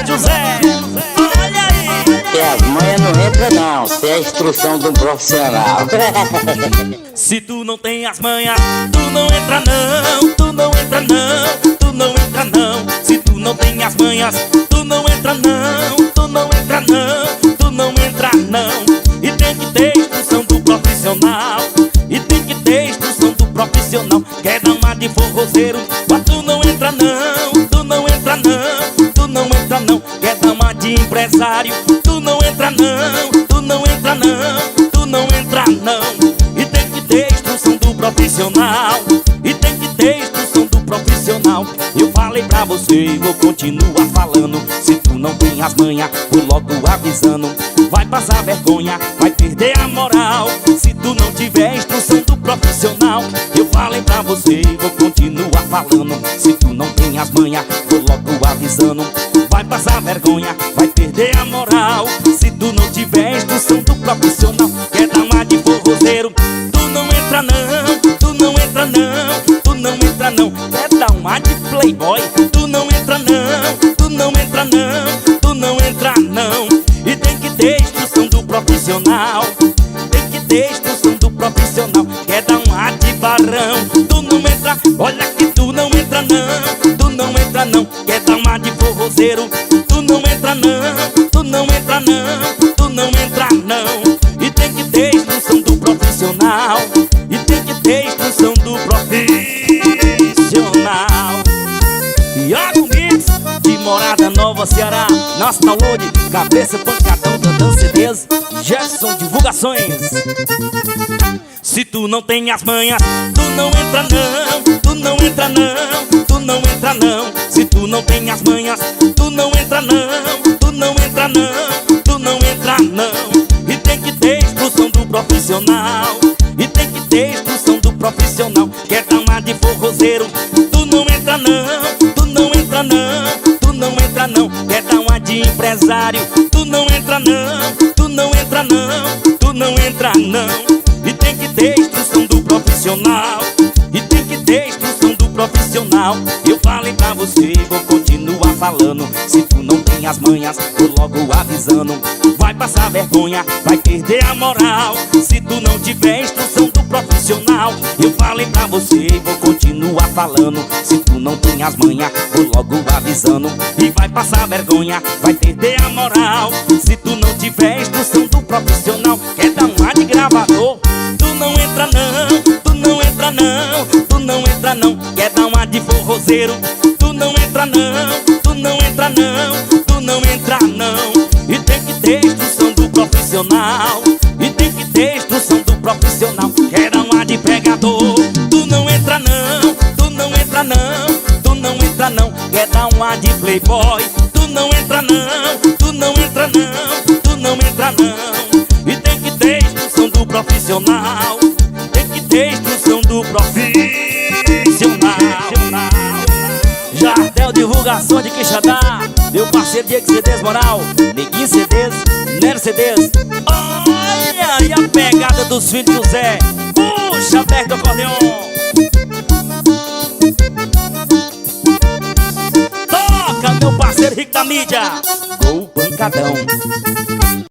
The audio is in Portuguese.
filho José. Olha aí. E as manhas não entram não, sem a instrução de um profissional. Se tu não tem as manhas, tu não entra não, tu não entra não, tu não entra não. Se tu não tem as manhas, tu não entra não, tu não entra não, tu não entra não. E tem que ter instrução do profissional, e tem que ter instrução do profissional. Quer dar uma de forrozeiro, mas tu não entra não, tu não entra não, tu não entra não. Quer dar uma de empresário, tu não entra não, tu não entra não, tu não entra não. E tem que ter instrução do profissional, e tem que ter instrução do profissional. Eu falei pra você e vou continuar falando. Se tu não tem as manhas, vou logo avisando. Vai passar vergonha, vai perder a moral, se tu não tiver instrução do profissional. Eu falei pra você e vou continuar falando. Se tu não tem as manhas, vou logo avisando. Vai passar vergonha, vai perder a moral, se tu não tiver instrução do profissional. Quer dar uma de forrozeiro, tu não entra não, tu não entra não, tu não entra não. Quer dar uma de playboy, tu não entra não, tu não entra não, tu não entra não. E tem que ter instrução do profissional, tem que ter instrução do profissional. Quer dar uma de barão, tu não entra, olha que tu não entra não, tu não entra não. Quer dar uma de forrozeiro, tu não entra não, tu não entra não, tu não entra não. E tem que ter instrução do profissional, e tem que ter instrução do profissional. Iago Mix, de Morada Nova, Ceará. Nossa download, cabeça pancadão, cantando CDs. Gerson Divulgações. Se tu não tem as manhas, tu não entra não, tu não entra não, tu não entra não. Se tu não tem as manhas, tu não entra não, tu não entra não, tu não entra não. E tem que ter instrução do profissional, e tem que ter instrução do profissional. Quer dar uma de forrozeiro, tu não entra não, tu não entra não, tu não entra não. Quer dar uma de empresário, tu não entra não, tu não entra não, tu não entra não. E tem que ter instrução do profissional, e tem que ter instrução do profissional. Eu falei pra você e vou continuar falando. Se tu não tem as manhas, vou logo avisando. Vai passar vergonha, vai perder a moral, se tu não tiver instrução do profissional. Eu falei pra você e vou continuar falando. Se tu não tem as manhas, vou logo avisando. E vai passar vergonha, vai perder a moral, se tu não tiver instrução do profissional. Quer dar uma de gravador, tu não entra não, tu não entra não, tu não entra não. Quer dar uma de forrozeiro, tu não entra não, tu não entra não, tu não entra não. E tem que ter instrução do profissional, e tem que ter instrução do profissional. Quer dar uma de pregador, tu não entra não, tu não entra não, tu não entra não. Quer dar uma de playboy, tu não entra não, tu não entra não, tu não entra não. E tem que ter instrução do profissional, tem que ter instrução do profissional. Jardel Divulgação de Quixadá, meu parceiro Diego CDs Moral, Neguinho CDs, Nero CDs. Olha aí a pegada dos filhos de José. Puxa, aperta o acordeon. Toca, meu parceiro Rico da Mídia. Gol pancadão.